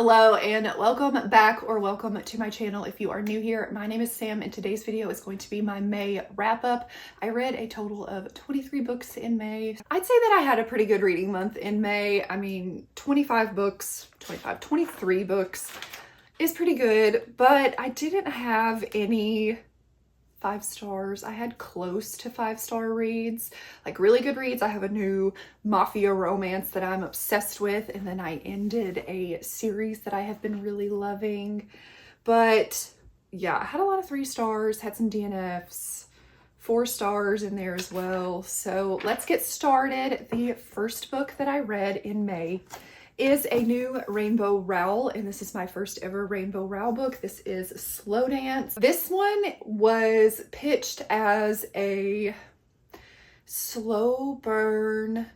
Hello and welcome back, or welcome to my channel if you are new here. My name is Sam and today's video is going to be my May wrap up. I read a total of 23 books in May. I'd say that I had a pretty good reading month in May. I mean, 23 books is pretty good, but I didn't have any 5 stars. I had close to 5-star reads, like really good reads. I have a new mafia romance that I'm obsessed with, and then I ended a series that I have been really loving. But yeah, I had a lot of 3 stars, had some DNFs, 4 stars in there as well. So let's get started. The first book that I read in May is a new Rainbow Rowell, and this is my first ever Rainbow Rowell book. This is Slow Dance. This one was pitched as a slow burn,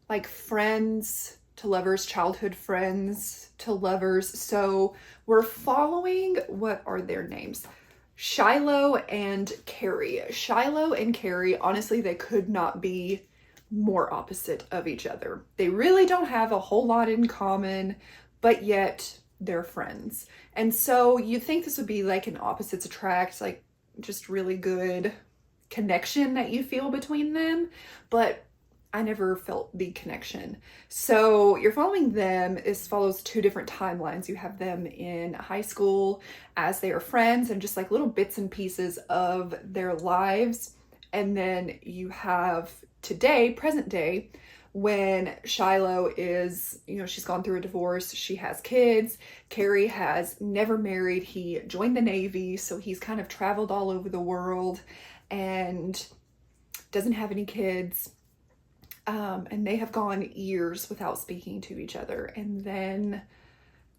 like friends to lovers, childhood friends to lovers. So we're following, what are their names? Shiloh and Carrie. Shiloh and Carrie, honestly, they could not be more opposite of each other. They really don't have a whole lot in common, but yet they're friends. And so you think this would be like an opposites attract, like just really good connection that you feel between them, but I never felt the connection. So you're following them. This follows 2 different timelines. You have them in high school as they are friends and just like little bits and pieces of their lives. And then you have today, present day, when Shiloh is, she's gone through a divorce, she has kids. Carrie has never married. He joined the Navy, so he's kind of traveled all over the world and doesn't have any kids. And they have gone years without speaking to each other. And then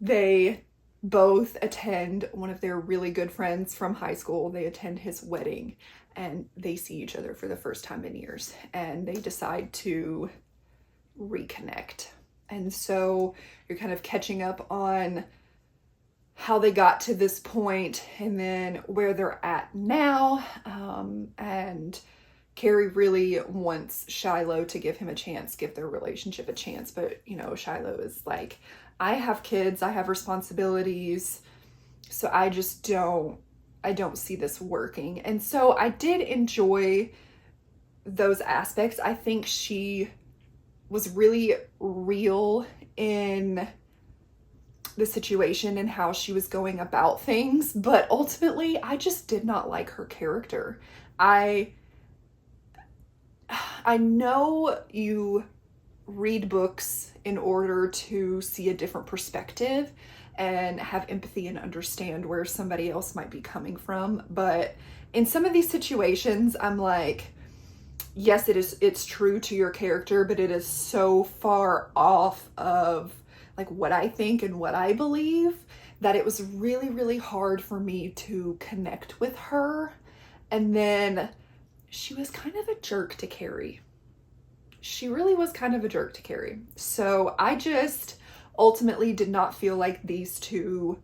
they both attend one of their really good friends from high school. They attend his wedding and they see each other for the first time in years, and they decide to reconnect. And so you're kind of catching up on how they got to this point and then where they're at now. And Carrie really wants Shiloh to give him a chance, give their relationship a chance. But, Shiloh is like, I have kids, I have responsibilities, so I don't see this working. And so I did enjoy those aspects. I think she was really real in the situation and how she was going about things, but ultimately I just did not like her character. I know you read books in order to see a different perspective and have empathy and understand where somebody else might be coming from. But in some of these situations, I'm like, yes, it's true to your character, but it is so far off of like what I think and what I believe that it was really, really hard for me to connect with her. And then she was kind of a jerk to Carrie. She really was kind of a jerk to Carrie. So I just ultimately did not feel like these two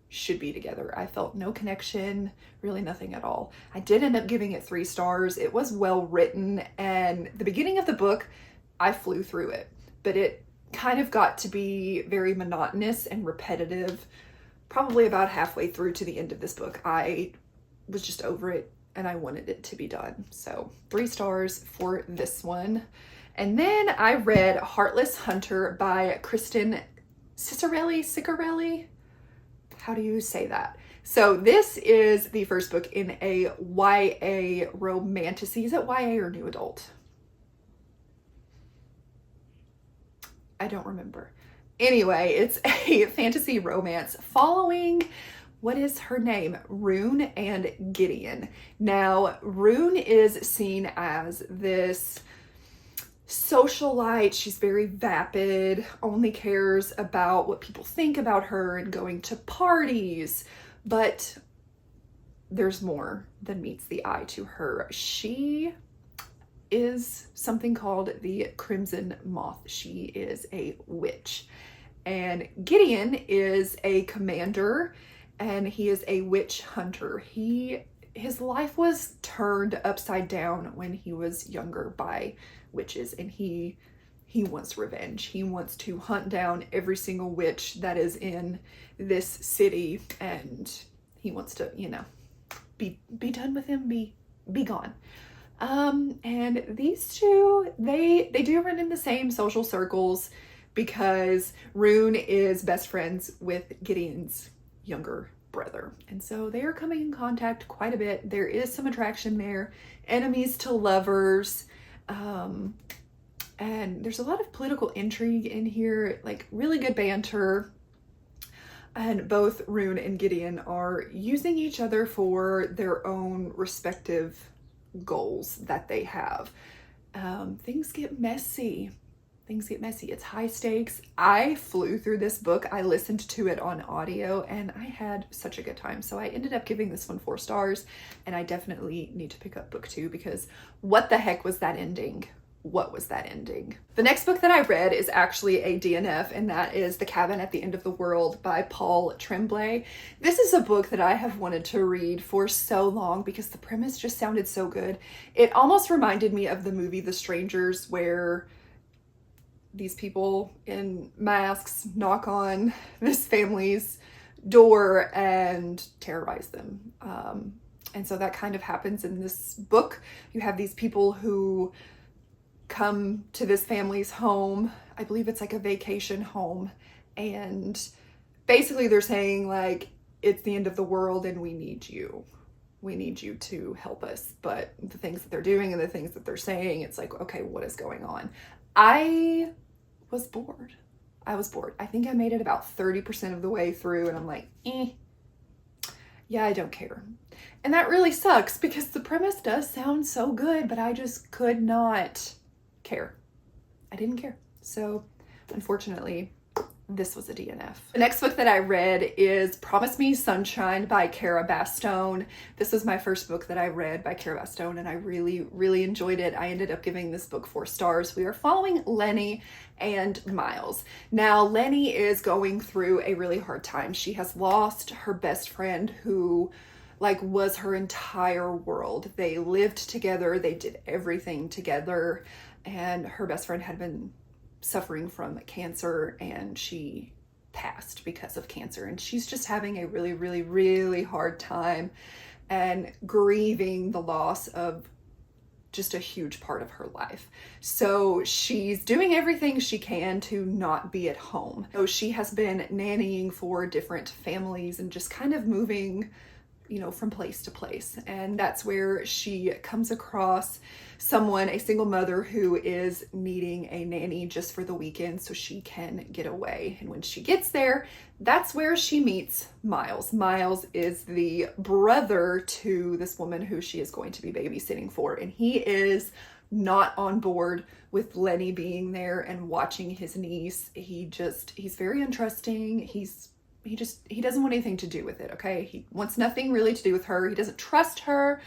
should be together. I felt no connection, really nothing at all. I did end up giving it 3 stars. It was well written, and the beginning of the book, I flew through it, but it kind of got to be very monotonous and repetitive. Probably about halfway through to the end of this book, I was just over it and I wanted it to be done. So 3 stars for this one. And then I read Heartless Hunter by Kristen Ciccarelli. How do you say that? So this is the first book in a YA romantasy. Is it YA or new adult? I don't remember. Anyway, it's a fantasy romance following, what is her name? Rune and Gideon. Now, Rune is seen as this socialite. She's very vapid, only cares about what people think about her and going to parties. But there's more than meets the eye to her. She is something called the Crimson Moth. She is a witch. And Gideon is a commander and he is a witch hunter. His life was turned upside down when he was younger by witches, and he he wants revenge. He wants to hunt down every single witch that is in this city, and he wants to, you know, be done with him, be gone. And these two, they do run in the same social circles because Rune is best friends with Gideon's younger brother. And so they are coming in contact quite a bit. There is some attraction there, enemies to lovers. And there's a lot of political intrigue in here, like really good banter. And both Rune and Gideon are using each other for their own respective goals that they have. Things get messy. Things get messy. It's high stakes. I flew through this book. I listened to it on audio and I had such a good time. So I ended up giving this one 4 stars, and I definitely need to pick up book 2 because what the heck was that ending? What was that ending? The next book that I read is actually a DNF, and that is The Cabin at the End of the World by Paul Tremblay. This is a book that I have wanted to read for so long because the premise just sounded so good. It almost reminded me of the movie The Strangers, where these people in masks knock on this family's door and terrorize them. And so that kind of happens in this book. You have these people who come to this family's home. I believe it's like a vacation home. And basically they're saying like, it's the end of the world and we need you. We need you to help us. But the things that they're doing and the things that they're saying, it's like, okay, what is going on? I was bored. I was bored. I think I made it about 30% of the way through and I'm like, yeah, I don't care. And that really sucks because the premise does sound so good, but I just could not care. I didn't care. So unfortunately, this was a DNF. The next book that I read is Promise Me Sunshine by Cara Bastone. This was my first book that I read by Cara Bastone and I really, really enjoyed it. I ended up giving this book 4 stars. We are following Lenny and Miles. Now, Lenny is going through a really hard time. She has lost her best friend who like was her entire world. They lived together. They did everything together. And her best friend had been suffering from cancer and she passed because of cancer. And she's just having a really, really, really hard time and grieving the loss of just a huge part of her life. So she's doing everything she can to not be at home. So she has been nannying for different families and just kind of moving, you know, from place to place. And that's where she comes across someone, a single mother who is needing a nanny just for the weekend so she can get away. And when she gets there, that's where she meets Miles. Miles is the brother to this woman who she is going to be babysitting for. And he is not on board with Lenny being there and watching his niece. He's very untrusting. He doesn't want anything to do with it, okay? He wants nothing really to do with her. He doesn't trust her,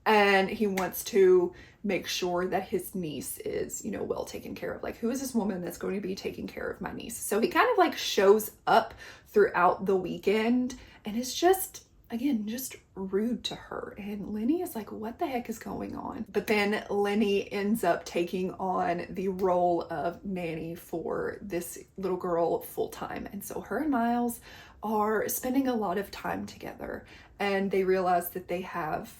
and he wants to make sure that his niece is, you know, well taken care of. Like, who is this woman that's going to be taking care of my niece? So he kind of like shows up throughout the weekend and is just, again, just rude to her. And Lenny is like, what the heck is going on? But then Lenny ends up taking on the role of nanny for this little girl full time. And so her and Miles are spending a lot of time together and they realize that they have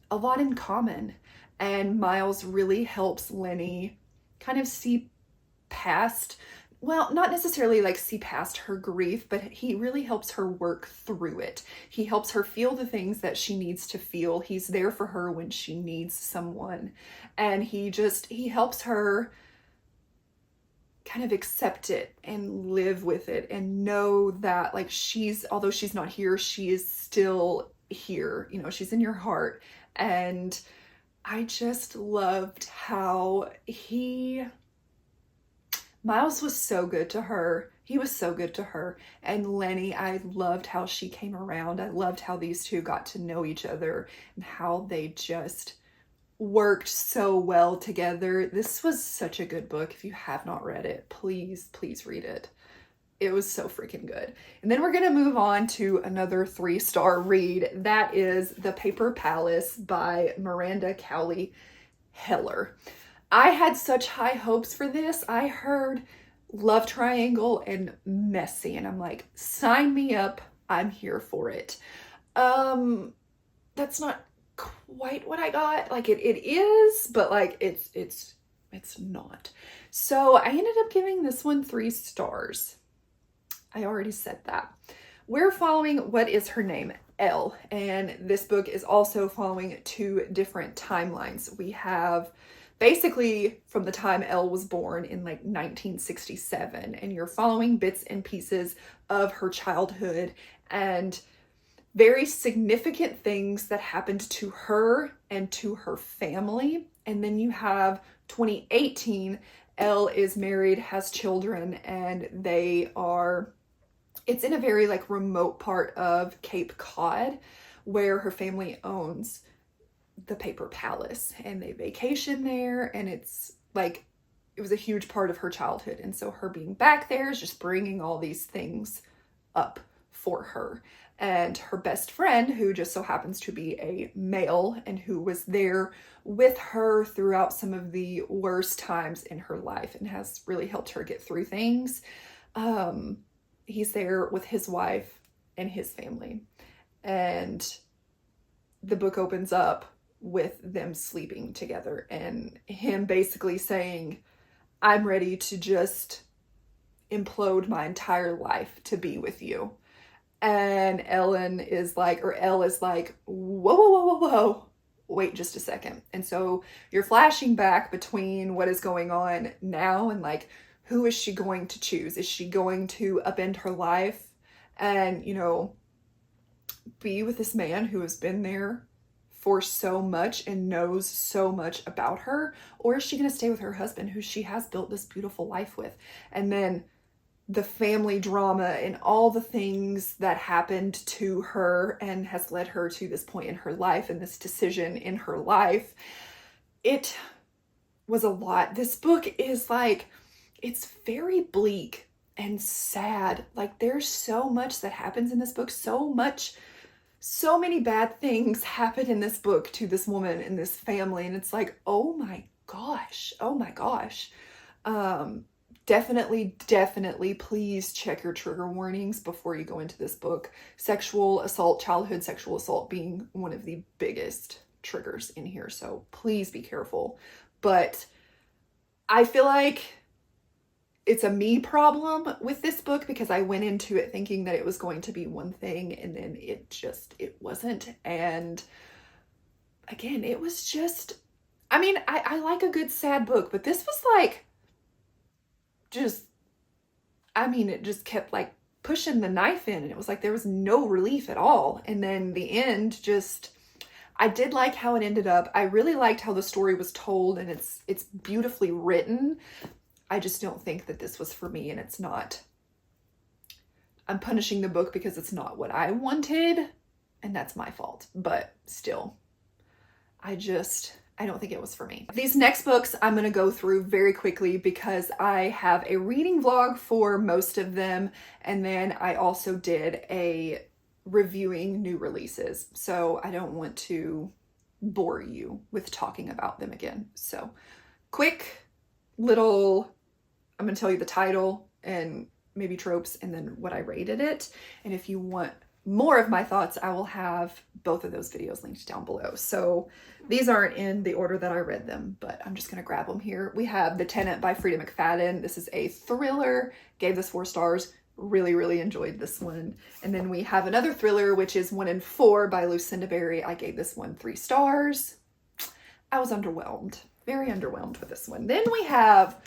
a lot in common. And Miles really helps Lenny kind of see past, well, not necessarily like see past her grief, but he really helps her work through it. He helps her feel the things that she needs to feel. He's there for her when she needs someone. And he helps her kind of accept it and live with it and know that like although she's not here, she is still here. You know, she's in your heart. And I just loved how Miles was so good to her. He was so good to her. And Lenny, I loved how she came around. I loved how these two got to know each other and how they just worked so well together. This was such a good book. If you have not read it, please, please read it. It was so freaking good. And then we're going to move on to another 3-star read. That is The Paper Palace by Miranda Cowley Heller. I had such high hopes for this. I heard love triangle and messy, and I'm like, sign me up. I'm here for it. That's not quite what I got. Like it is, but like it's not. So I ended up giving this one 3 stars. I already said that. We're following What Is Her Name? Elle, and this book is also following 2 different timelines. We have basically from the time Elle was born in like 1967, and you're following bits and pieces of her childhood and very significant things that happened to her and to her family. And then you have 2018, Elle is married, has children, and it's in a very like remote part of Cape Cod where her family owns the Paper Palace, and they vacation there, and it's like, it was a huge part of her childhood. And so her being back there is just bringing all these things up for her. And her best friend, who just so happens to be a male and who was there with her throughout some of the worst times in her life and has really helped her get through things. He's there with his wife and his family. And the book opens up with them sleeping together and him basically saying, I'm ready to just implode my entire life to be with you. And Elle is like, whoa, whoa, whoa, whoa, whoa, wait just a second. And so you're flashing back between what is going on now and like, who is she going to choose? Is she going to upend her life and, you know, be with this man who has been there for so much and knows so much about her? Or is she going to stay with her husband who she has built this beautiful life with? And then the family drama and all the things that happened to her and has led her to this point in her life and this decision in her life. It was a lot. This book is like, it's very bleak and sad. Like there's so much that happens in this book, so many bad things happen in this book to this woman and this family. And it's like, oh my gosh. Definitely please check your trigger warnings before you go into this book. Sexual assault, childhood sexual assault being one of the biggest triggers in here. So please be careful. But I feel like it's a me problem with this book because I went into it thinking that it was going to be one thing and then it wasn't. And again, it was just, I mean, I like a good sad book, but this was like, it just kept like pushing the knife in and it was like there was no relief at all. And then the end I did like how it ended up. I really liked how the story was told and it's beautifully written. I just don't think that this was for me, and it's not. I'm punishing the book because it's not what I wanted, and that's my fault. But still, I don't think it was for me. These next books I'm going to go through very quickly because I have a reading vlog for most of them, and then I also did a reviewing new releases. So I don't want to bore you with talking about them again. So quick little, I'm going to tell you the title and maybe tropes and then what I rated it. And if you want more of my thoughts, I will have both of those videos linked down below. So these aren't in the order that I read them, but I'm just going to grab them here. We have The Tenant by Frida McFadden. This is a thriller. Gave this 4 stars. Really enjoyed this one. And then we have another thriller, which is 1 in 4 by Lucinda Berry. I gave this one 3 stars. I was underwhelmed. Very underwhelmed with this one. Then we have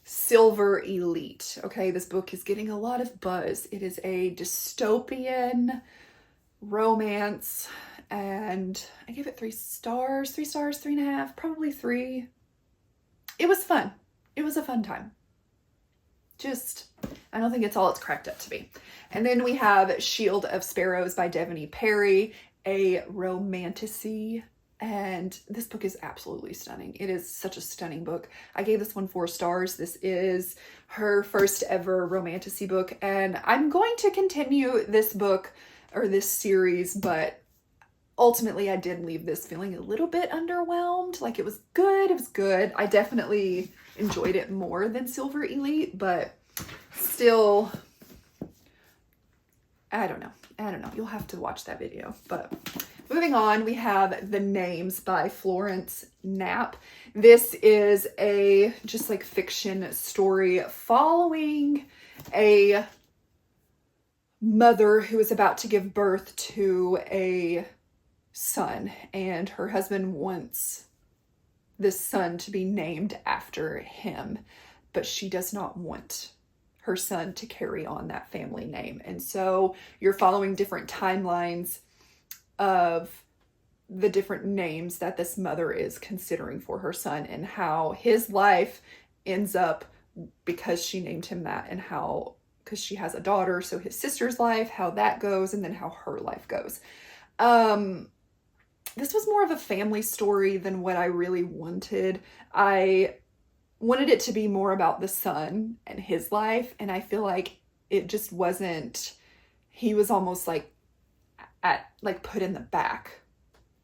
Silver Elite. Okay, this book is getting a lot of buzz. It is a dystopian romance, and I gave it 3 stars, 3.5, probably 3. It was fun. It was a fun time. I don't think it's all it's cracked up to be. And then we have Shield of Sparrows by Devony Perry, a romantasy. And this book is absolutely stunning. It is such a stunning book. I gave this one 4 stars. This is her first ever romantasy book. And I'm going to continue this book or this series, but ultimately I did leave this feeling a little bit underwhelmed. Like, it was good, it was good. I definitely enjoyed it more than Silver Elite, but still, I don't know. You'll have to watch that video. But moving on, we have The Names by Florence Knapp. This is a just like fiction story following a mother who is about to give birth to a son, and her husband wants this son to be named after him, but she does not want her son to carry on that family name. And so you're following different timelines of the different names that this mother is considering for her son, and how his life ends up because she named him that, and how, because she has a daughter, so his sister's life, how that goes, and then how her life goes. This was more of a family story than what I really wanted. I wanted it to be more about the son and his life, and I feel like it just wasn't. He was almost like put in the back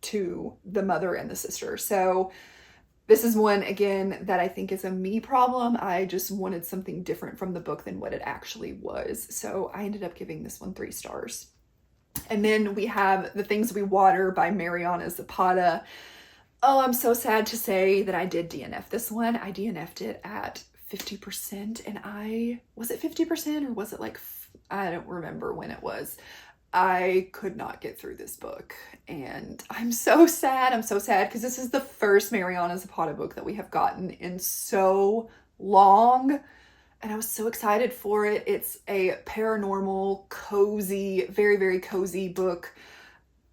to the mother and the sister. So this is one, again, that I think is a me problem. I just wanted something different from the book than what it actually was. So I ended up giving this one 3 stars. And then we have The Things We Water by Mariana Zapata. Oh, I'm so sad to say that I did DNF this one. I DNF'd it at 50%, and was it 50% or was it like, I don't remember when it was. I could not get through this book, and I'm so sad. I'm so sad because this is the first Mariana Zapata book that we have gotten in so long, and I was so excited for it. It's a paranormal, cozy, very, very cozy book.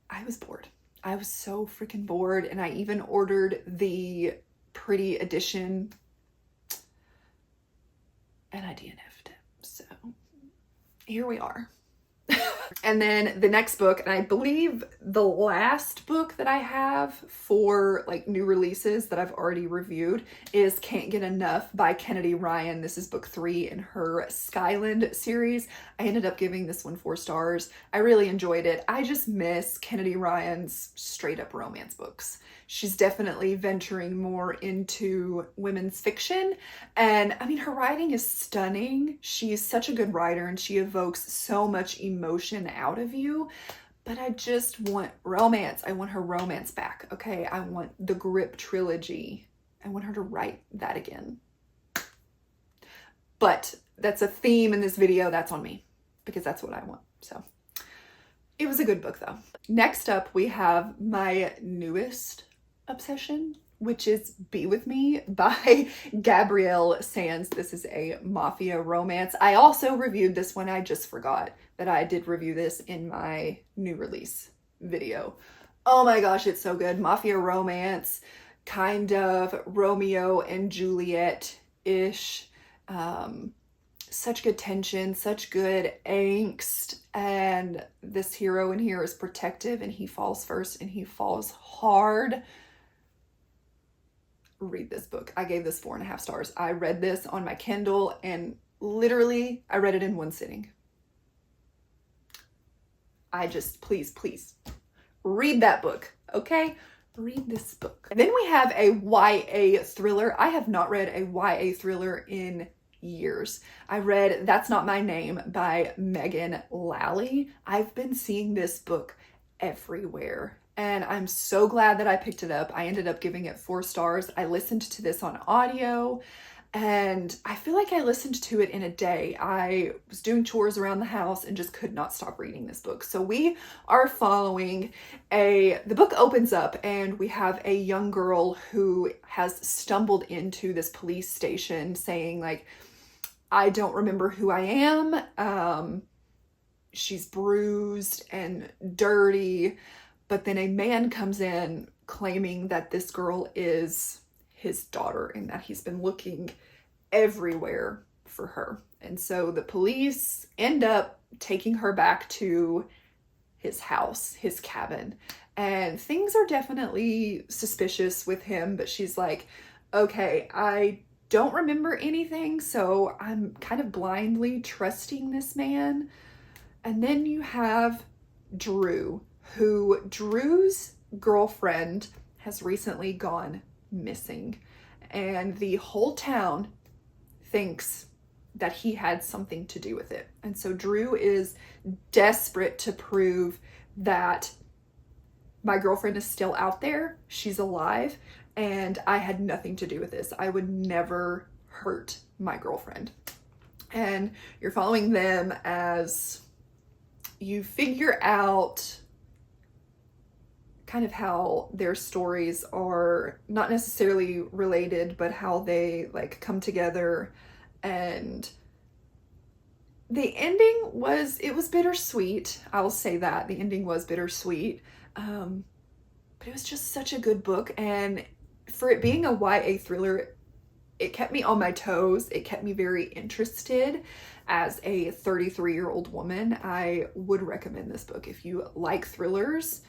I was bored. I was so freaking bored, and I even ordered the pretty edition, and I DNF'd it. So here we are. And then the next book, and I believe the last book that I have for like new releases that I've already reviewed, is Can't Get Enough by Kennedy Ryan. This is book 3 in her Skyland series. I ended up giving this one 4 stars. I really enjoyed it. I just miss Kennedy Ryan's straight up romance books. She's definitely venturing more into women's fiction. And I mean, her writing is stunning. She's such a good writer, and she evokes so much emotion out of you. But I just want romance. I want her romance back. Okay, I want the Grip trilogy. I want her to write that again. But that's a theme in this video. That's on me, because that's what I want. So it was a good book though. Next up, we have my newest obsession, which is Be With Me by Gabrielle Sands. This is a mafia romance. I also reviewed this one. I just forgot that I did review this in my new release video. Oh my gosh, it's so good. Mafia romance, kind of Romeo and Juliet-ish. Such good tension, such good angst, and this hero in here is protective, and he falls first, and he falls hard. Read this book. I gave this 4.5 stars. I read this on my Kindle, and literally I read it in one sitting. Please read that book, okay? Read this book. And then we have a YA thriller. I have not read a YA thriller in years. I read That's Not My Name by Megan Lally. I've been seeing this book everywhere, and I'm so glad that I picked it up. I ended up giving it 4 stars. I listened to this on audio, and I feel like I listened to it in a day. I was doing chores around the house and just could not stop reading this book. So we are following the book opens up, and we have a young girl who has stumbled into this police station saying like, I don't remember who I am. She's bruised and dirty, but then a man comes in claiming that this girl is his daughter and that he's been looking everywhere for her. And so the police end up taking her back to his house, his cabin, and things are definitely suspicious with him, but she's like, okay, I don't remember anything, so I'm kind of blindly trusting this man. And then you have Drew, who Drew's girlfriend has recently gone missing, and the whole town thinks that he had something to do with it. And so Drew is desperate to prove that my girlfriend is still out there, she's alive, and I had nothing to do with this. I would never hurt my girlfriend. And you're following them as you figure out kind of how their stories are not necessarily related, but how they like come together. And the ending was, it was bittersweet. I'll say that. The ending was bittersweet. But it was just such a good book. And for it being a YA thriller, it kept me on my toes. It kept me very interested. As a 33-year-old woman, I would recommend this book. If you like thrillers,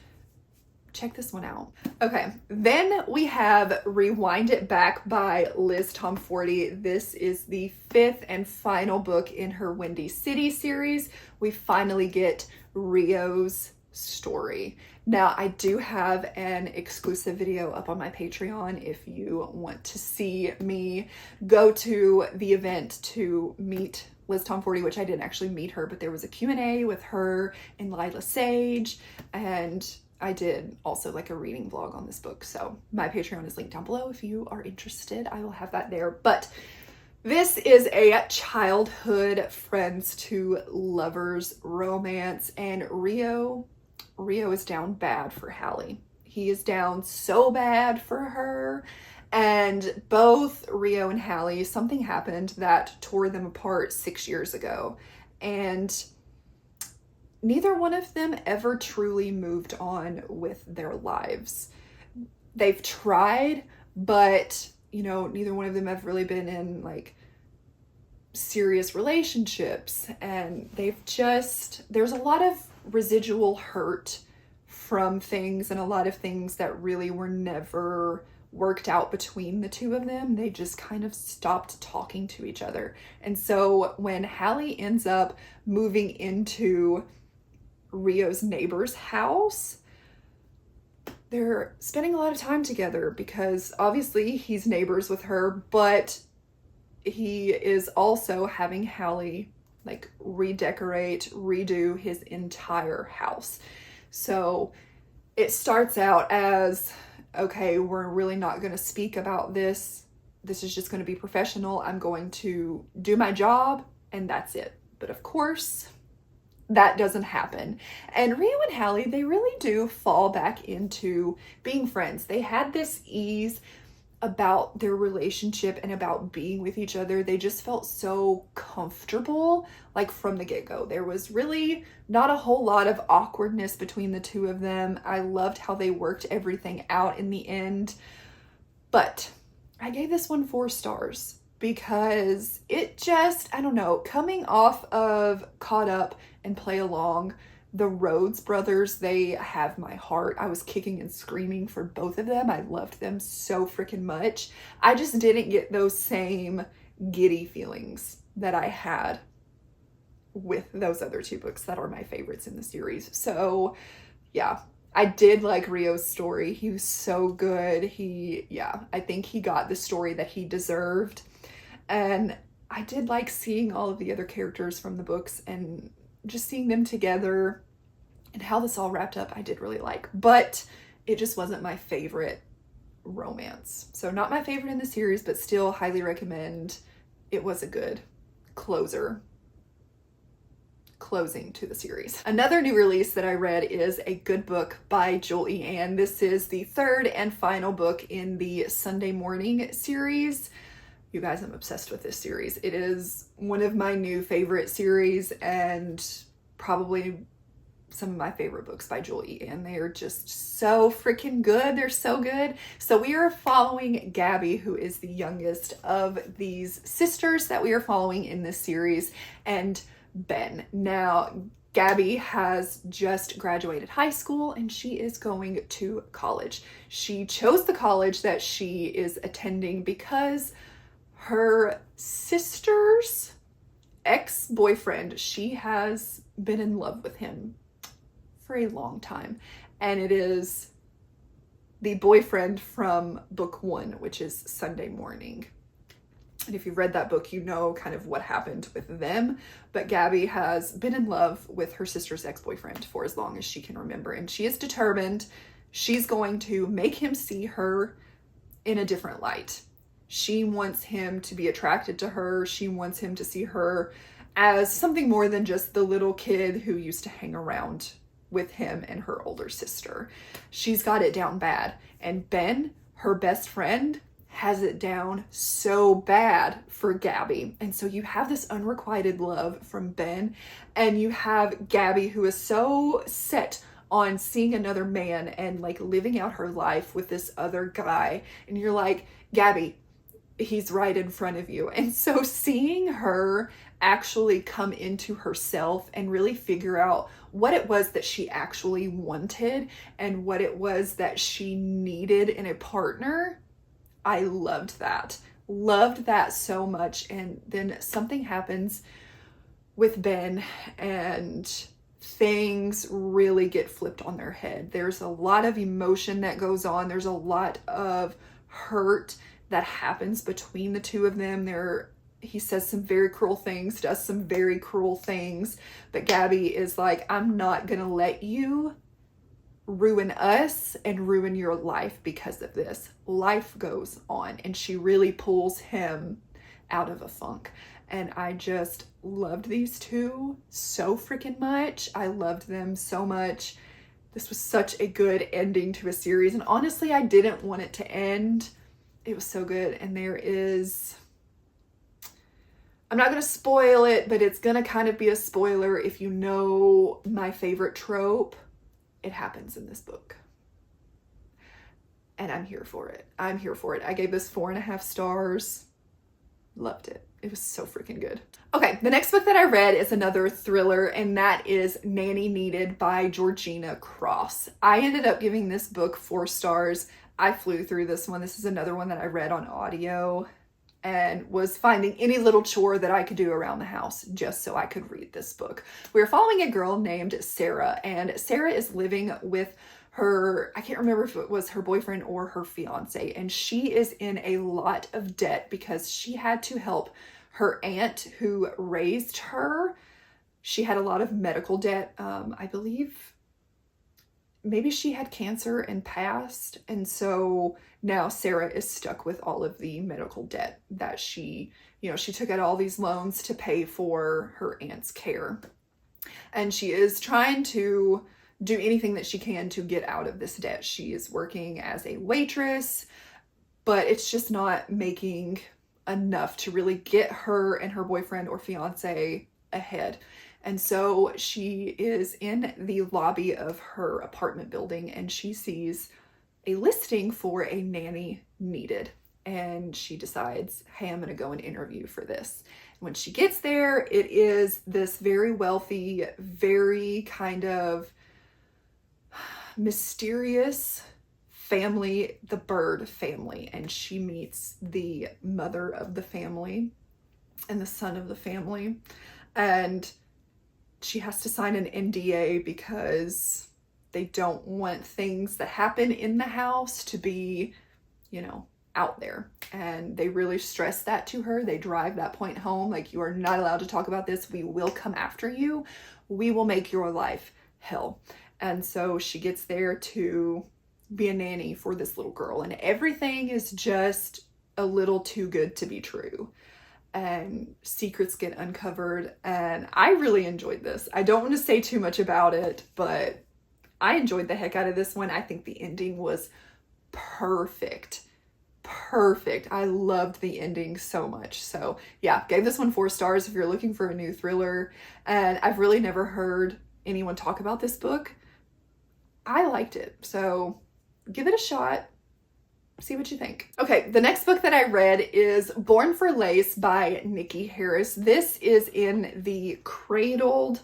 check this one out. Okay, then we have Rewind It Back by Liz Tomforty. This is the 5th and final book in her Windy City series. We finally get Rio's story. Now, I do have an exclusive video up on my Patreon if you want to see me go to the event to meet Liz Tomforty, which I didn't actually meet her, but there was a Q&A with her and Lila Sage, and I did also like a reading vlog on this book. So my Patreon is linked down below if you are interested. I will have that there. But this is a childhood friends to lovers romance, and Rio is down bad for Hallie. He is down so bad for her. And both Rio and Hallie, something happened that tore them apart 6 years ago. And neither one of them ever truly moved on with their lives. They've tried, but, you know, neither one of them have really been in like serious relationships. And there's a lot of residual hurt from things, and a lot of things that really were never worked out between the two of them. They just kind of stopped talking to each other. And so when Hallie ends up moving into Rio's neighbor's house, they're spending a lot of time together because obviously he's neighbors with her, but he is also having Hallie like redecorate, redo his entire house. So it starts out as, okay, we're really not going to speak about this. This is just going to be professional. I'm going to do my job and that's it. But of course, that doesn't happen. And Rio and Hallie, they really do fall back into being friends. They had this ease about their relationship and about being with each other. They just felt so comfortable, like from the get-go. There was really not a whole lot of awkwardness between the two of them. I loved how they worked everything out in the end. But I gave this one 4 stars because it just, I don't know, coming off of Caught Up and Play Along, the Rhodes brothers, they have my heart. I was kicking and screaming for both of them. I loved them so freaking much. I just didn't get those same giddy feelings that I had with those other 2 books that are my favorites in the series. So yeah, I did like Rio's story. He was so good. I think he got the story that he deserved. And I did like seeing all of the other characters from the books and just seeing them together and how this all wrapped up. I did really like, but it just wasn't my favorite romance. So not my favorite in the series, but still highly recommend. It was a good closing to the series. Another new release that I read is A Good Book by Joel Ann. This is the 3rd and final book in the Sunday Morning series. You guys, I'm obsessed with this series. It is one of my new favorite series and probably some of my favorite books by Joel Ann. They are just so freaking good. They're so good. So we are following Gabby, who is the youngest of these sisters that we are following in this series, and Ben. Now, Gabby has just graduated high school and she is going to college. She chose the college that she is attending because her sister's ex-boyfriend, she has been in love with him for a long time. And it is the boyfriend from book 1, which is Sunday Morning. And if you've read that book, you know kind of what happened with them. But Gabby has been in love with her sister's ex-boyfriend for as long as she can remember. And she is determined she's going to make him see her in a different light. She wants him to be attracted to her. She wants him to see her as something more than just the little kid who used to hang around with him and her older sister. She's got it down bad. And Ben, her best friend, has it down so bad for Gabby. And so you have this unrequited love from Ben, and you have Gabby, who is so set on seeing another man and like living out her life with this other guy. And you're like, Gabby, he's right in front of you. And so seeing her actually come into herself and really figure out what it was that she actually wanted and what it was that she needed in a partner, I loved that. Loved that so much. And then something happens with Ben and things really get flipped on their head. There's a lot of emotion that goes on. There's a lot of hurt that happens between the two of them. He says some very cruel things, does some very cruel things, but Gabby is like, I'm not gonna let you ruin us and ruin your life because of this. Life goes on, and she really pulls him out of a funk. And I just loved these two so freaking much. I loved them so much. This was such a good ending to a series, and honestly, I didn't want it to end. It was so good. And I'm not going to spoil it, but it's going to kind of be a spoiler if you know my favorite trope. It happens in this book. And I'm here for it. I'm here for it. I gave this 4.5 stars. Loved it. It was so freaking good. Okay, the next book that I read is another thriller, and that is Nanny Needed by Georgina Cross. I ended up giving this book 4 stars. I flew through this one. This is another one that I read on audio and was finding any little chore that I could do around the house just so I could read this book. We're following a girl named Sarah, and Sarah is living with her, I can't remember if it was her boyfriend or her fiance, and she is in a lot of debt because she had to help her aunt who raised her. She had a lot of medical debt. I believe maybe she had cancer and passed, and so now Sarah is stuck with all of the medical debt that she took out all these loans to pay for her aunt's care. And she is trying to do anything that she can to get out of this debt. She is working as a waitress, but it's just not making enough to really get her and her boyfriend or fiance ahead. And so she is in the lobby of her apartment building, and she sees a listing for a nanny needed. And she decides, hey, I'm going to go and interview for this. When she gets there, it is this very wealthy, very kind of mysterious family, the Bird family. And she meets the mother of the family and the son of the family. And she has to sign an NDA because they don't want things that happen in the house to be, out there. And they really stress that to her. They drive that point home. Like, you are not allowed to talk about this. We will come after you. We will make your life hell. And so she gets there to be a nanny for this little girl. And everything is just a little too good to be true. And secrets get uncovered. And I really enjoyed this. I don't want to say too much about it, but I enjoyed the heck out of this one. I think the ending was perfect. I loved the ending so much. So yeah, gave this one 4 stars if you're looking for a new thriller. And I've really never heard anyone talk about this book. I liked it. So give it a shot. See what you think. Okay, the next book that I read is Born for Lace by Nikki Harris. This is in the Cradled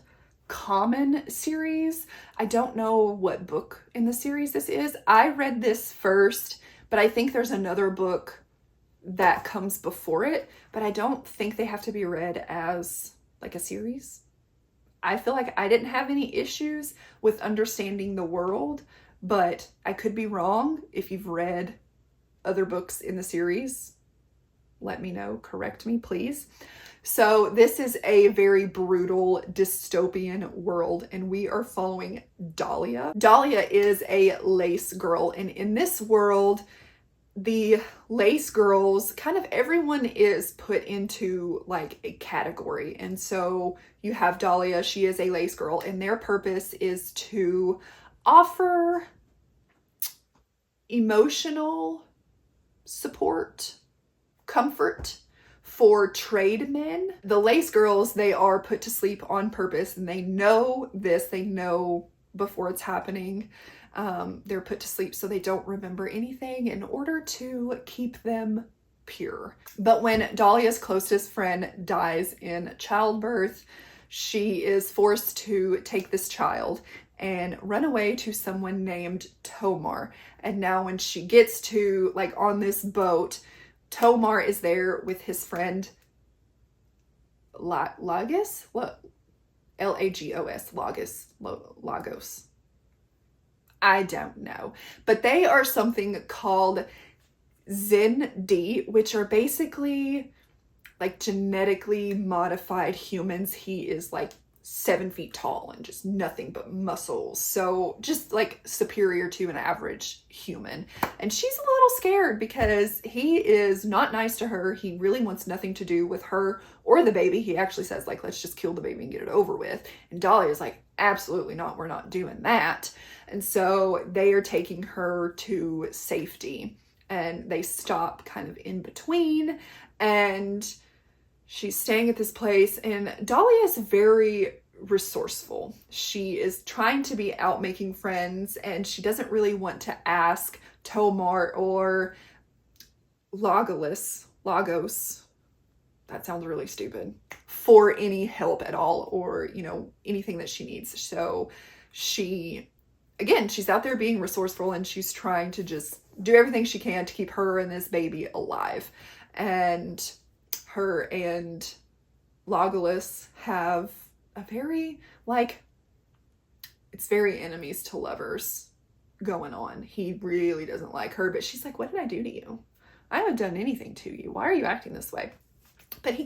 Common series. I don't know what book in the series this is. I read this first, but I think there's another book that comes before it, but I don't think they have to be read as like a series. I feel like I didn't have any issues with understanding the world, but I could be wrong. If you've read other books in the series, let me know, correct me, please. So this is a very brutal dystopian world, and we are following Dahlia. Dahlia is a lace girl, and in this world, the lace girls, kind of everyone is put into like a category. And so you have Dahlia, she is a lace girl, and their purpose is to offer emotional support, comfort for trade men. The lace girls, they are put to sleep on purpose, and they know this, they know before it's happening. They're put to sleep so they don't remember anything in order to keep them pure. But when Dahlia's closest friend dies in childbirth, she is forced to take this child and run away to someone named Tomar. And now when she gets to, like, on this boat, Tomar is there with his friend Lagos? Lagos. Lagos. I don't know. But they are something called Zen D, which are basically like genetically modified humans. He is like 7 feet tall and just nothing but muscles. So just like superior to an average human. And she's a little scared because he is not nice to her. He really wants nothing to do with her or the baby. He actually says, like, let's just kill the baby and get it over with. And Dahlia is like, absolutely not. We're not doing that. And so they are taking her to safety, and they stop kind of in between, and she's staying at this place, and Dahlia is very resourceful. She is trying to be out making friends, and she doesn't really want to ask Tomar or Lagos, that sounds really stupid, for any help at all, or, you know, anything that she needs. So she's out there being resourceful, and she's trying to just do everything she can to keep her and this baby alive. And her and Lagos have a very, like, it's very enemies to lovers going on. He really doesn't like her, but she's like, what did I do to you? I haven't done anything to you. Why are you acting this way? But he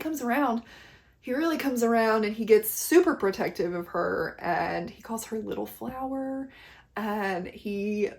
really comes around, and he gets super protective of her, and he calls her Little Flower, and he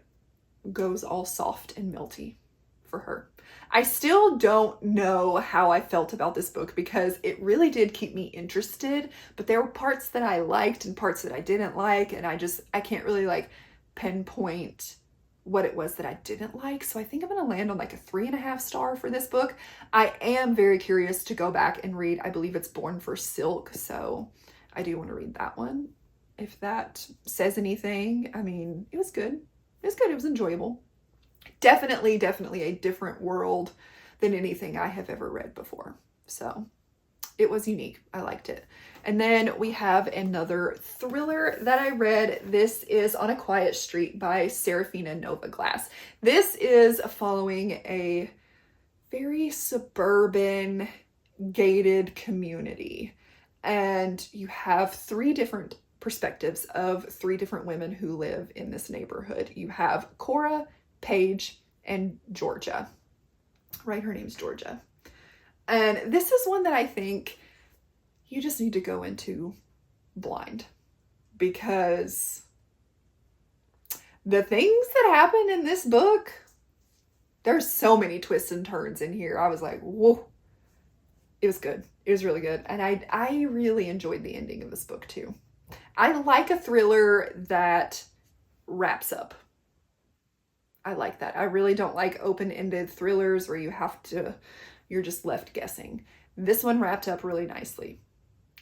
goes all soft and melty for her. I still don't know how I felt about this book because it really did keep me interested, but there were parts that I liked and parts that I didn't like, and I can't really like pinpoint what it was that I didn't like. So I think I'm gonna land on like a 3.5 star for this book. I am very curious to go back and read, I believe it's Born for Silk, so I do want to read that one. If that says anything, I mean, it was good. It was enjoyable. Definitely a different world than anything I have ever read before. So it was unique. I liked it. And then we have another thriller that I read. This is On a Quiet Street by Serafina Novaglass. This is following a very suburban, gated community. And you have 3 different perspectives of 3 different women who live in this neighborhood. You have Cora, Paige, and Georgia. Right, her name's Georgia. And this is one that I think you just need to go into blind, because the things that happen in this book, there's so many twists and turns in here. I was like, whoa. It was good. It was really good. And I really enjoyed the ending of this book too. I like a thriller that wraps up. I like that. I really don't like open-ended thrillers where you're just left guessing. This one wrapped up really nicely.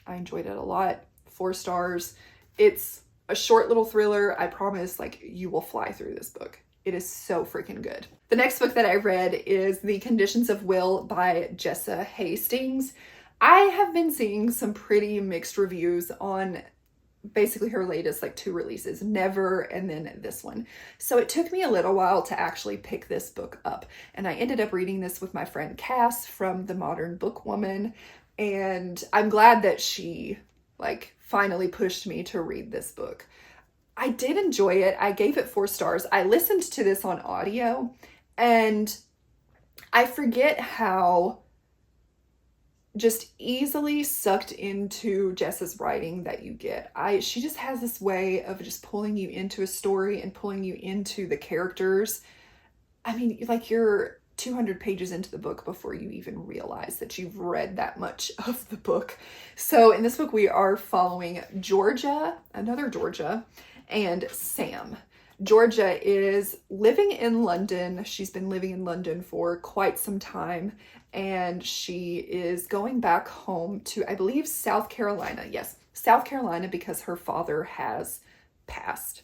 I enjoyed it a lot. 4 stars. It's a short little thriller. I promise, like, you will fly through this book. It is so freaking good. The next book that I read is The Conditions of Will by Jessa Hastings. I have been seeing some pretty mixed reviews on basically her latest 2 releases, Never and then this one. So it took me a little while to actually pick this book up. And I ended up reading this with my friend Cass from The Modern Bookwoman. And I'm glad that she like finally pushed me to read this book. I did enjoy it. I gave it 4 stars. I listened to this on audio, and I forget how just easily sucked into Jess's writing that you get. She just has this way of just pulling you into a story and pulling you into the characters. I mean, like, you're 200 pages into the book before you even realize that you've read that much of the book. So in this book, we are following Georgia, another Georgia, and Sam. Georgia is living in London. She's been living in London for quite some time, and she is going back home to, I believe, South Carolina. Yes, South Carolina, because her father has passed.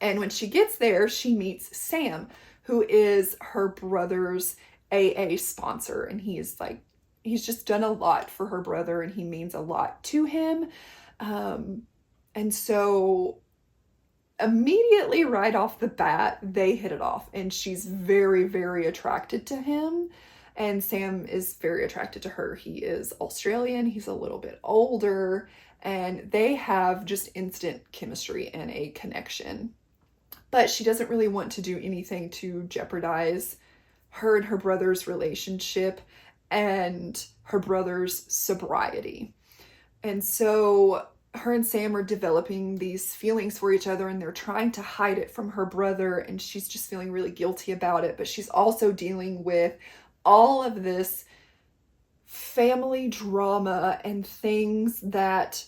And when she gets there, she meets Sam, who is her brother's AA sponsor. And he's just done a lot for her brother, and he means a lot to him. And so immediately right off the bat, they hit it off, and she's very, very attracted to him. And Sam is very attracted to her. He is Australian. He's a little bit older, and they have just instant chemistry and a connection. But she doesn't really want to do anything to jeopardize her and her brother's relationship and her brother's sobriety. And so her and Sam are developing these feelings for each other, and they're trying to hide it from her brother, and she's just feeling really guilty about it. But she's also dealing with all of this family drama and things that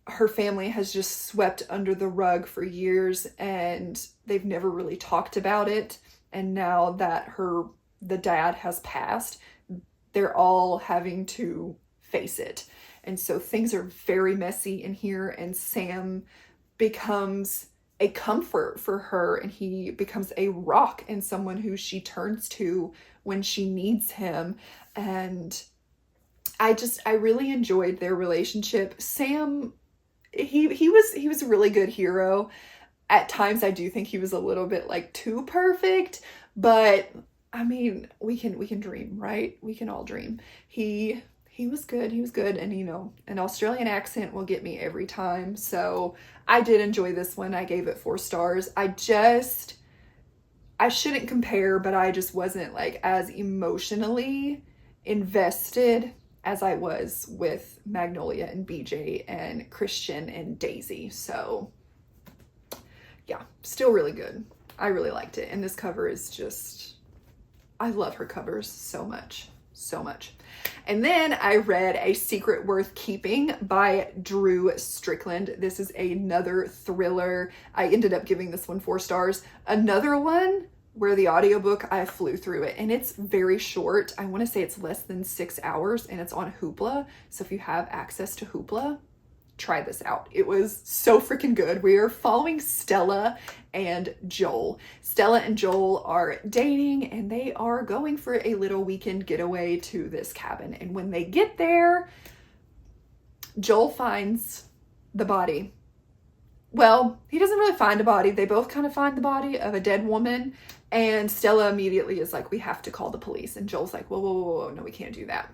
her family has just swept under the rug for years, and they've never really talked about it. And now that the dad has passed, they're all having to face it. And so things are very messy in here, and Sam becomes a comfort for her, and he becomes a rock and someone who she turns to when she needs him. And I really enjoyed their relationship. Sam, he was a really good hero. At times I do think he was a little bit like too perfect, but I mean, we can dream, right? We can all dream. He was good. He was good. And, an Australian accent will get me every time. So I did enjoy this one. I gave it 4 stars. I shouldn't compare, but I just wasn't like as emotionally invested as I was with Magnolia and BJ and Christian and Daisy. So yeah, still really good. I really liked it. And this cover is just, I love her covers so much. So much. And then I read A Secret Worth Keeping by Drew Strickland. This is another thriller. I ended up giving this one 4 stars. Another one where the audiobook, I flew through it, and it's very short. I want to say it's less than 6 hours, and it's on Hoopla. So if you have access to Hoopla, try this out. It was so freaking good. We are following Stella and Joel. Stella and Joel are dating, and they are going for a little weekend getaway to this cabin. And when they get there, Joel finds the body. Well, he doesn't really find a body. They both kind of find the body of a dead woman. And Stella immediately is like, we have to call the police. And Joel's like, whoa, whoa, whoa, whoa, no, we can't do that.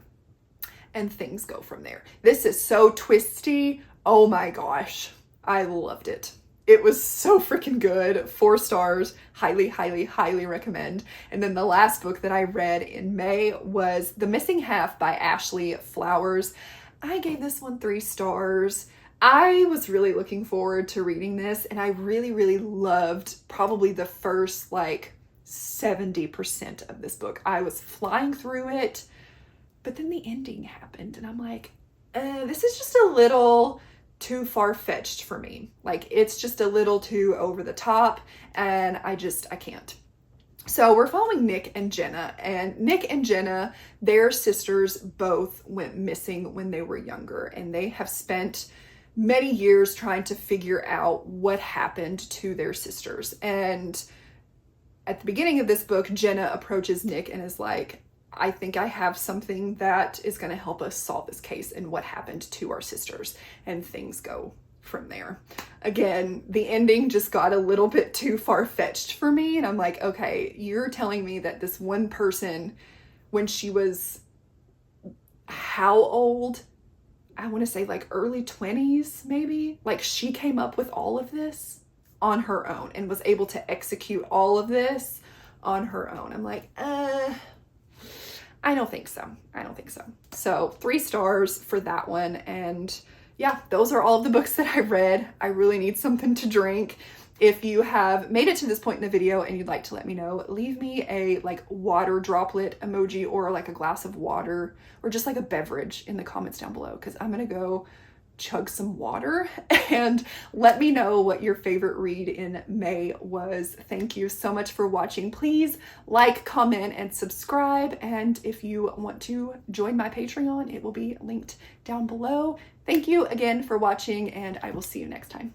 And things go from there. This is so twisty. Oh my gosh. I loved it. It was so freaking good. 4 stars. Highly, highly, highly recommend. And then the last book that I read in May was The Missing Half by Ashley Flowers. I gave this one 3 stars. I was really looking forward to reading this, and I really, really loved probably the first 70% of this book. I was flying through it, but then the ending happened, and I'm like, this is just a little too far-fetched for me. It's just a little too over the top, and I can't. So we're following Nick and Jenna, and Nick and Jenna, their sisters both went missing when they were younger, and they have spent many years trying to figure out what happened to their sisters. And at the beginning of this book, Jenna approaches Nick and is like, I think I have something that is going to help us solve this case and what happened to our sisters. And things go from there. Again, the ending just got a little bit too far-fetched for me. And I'm like, okay, you're telling me that this one person, when she was how old? I want to say like early 20s, maybe. Like she came up with all of this on her own and was able to execute all of this on her own. I'm like, I don't think so. I don't think so. So 3 stars for that one. And yeah, those are all of the books that I read. I really need something to drink. If you have made it to this point in the video and you'd like to let me know, leave me a like water droplet emoji or like a glass of water or just like a beverage in the comments down below, because I'm gonna go chug some water, and let me know what your favorite read in May was. Thank you so much for watching. Please like, comment, and subscribe. And if you want to join my Patreon, it will be linked down below. Thank you again for watching, and I will see you next time.